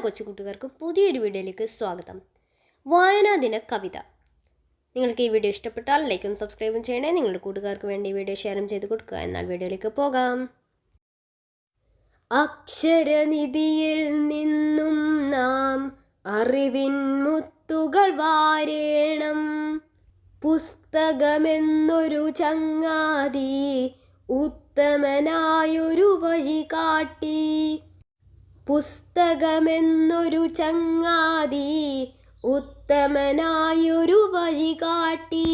കൊച്ചു കൂട്ടുകാർക്കും പുതിയൊരു വീഡിയോയിലേക്ക് സ്വാഗതം. വായനാ ദിന കവിത. നിങ്ങൾക്ക് ഈ വീഡിയോ ഇഷ്ടപ്പെട്ടാൽ ലൈക്കും സബ്സ്ക്രൈബും ചെയ്യണേ. നിങ്ങളുടെ കൂട്ടുകാർക്ക് വേണ്ടി ഈ വീഡിയോ ഷെയറും ചെയ്ത് കൊടുക്കുക. എന്നാൽ വീഡിയോയിലേക്ക് പോകാം. അക്ഷരനിധിയിൽ നിന്നും നാം അറിവിൻ മുത്തുകൾ വാരേണം. പുസ്തകമെന്നൊരു ചങ്ങാതി ഉത്തമനായൊരു വഴി കാട്ടി. പുസ്തകമെന്നൊരു ചങ്ങാതി ഉത്തമനായൊരു വഴി കാട്ടി.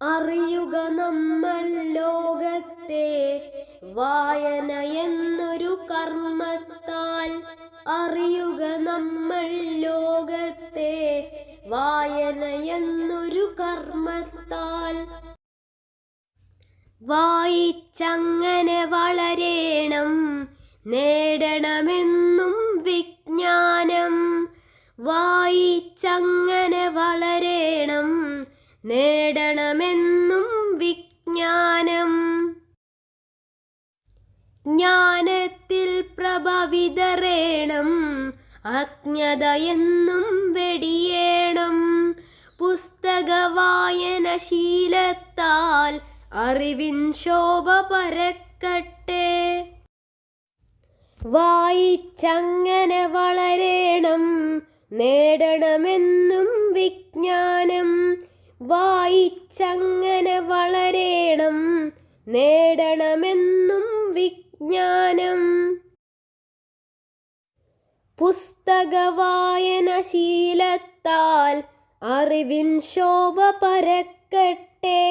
അറിയുക നമ്മൾ ലോകത്തെ വായന എന്നൊരു കർമ്മത്താൽ. അറിയുക നമ്മൾ ലോകത്തെ വായന എന്നൊരു കർമ്മത്താൽ. വായിച്ചങ്ങനെ വളരേണം, നേടണമെന്നും വിജ്ഞാനം. വായിച്ചങ്ങനെ വളരേണം, നേടണമെന്നും വിജ്ഞാനം. ജ്ഞാനത്തിൽ പ്രഭ വിതറേണം, അജ്ഞതയെന്നും വെടിയേണം. പുസ്തക വായന ശീലത്താൽ അറിവിൻ ശോഭ പരക്കട്ടെ. വായിച്ചങ്ങനെ വളരേണം, നേടണമെന്നും വിജ്ഞാനം. വായിച്ചങ്ങനെ വളരേണം, നേടണമെന്നും വിജ്ഞാനം. പുസ്തക വായന ശീലത്താൽ അറിവിൻ ശോഭ പരക്കട്ടെ.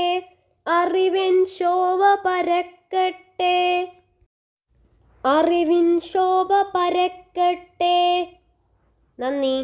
അറിവിൻ ശോഭ പരക്കട്ടെ. അറിവിൻ ശോഭ പരക്കട്ടെ. നന്ദി.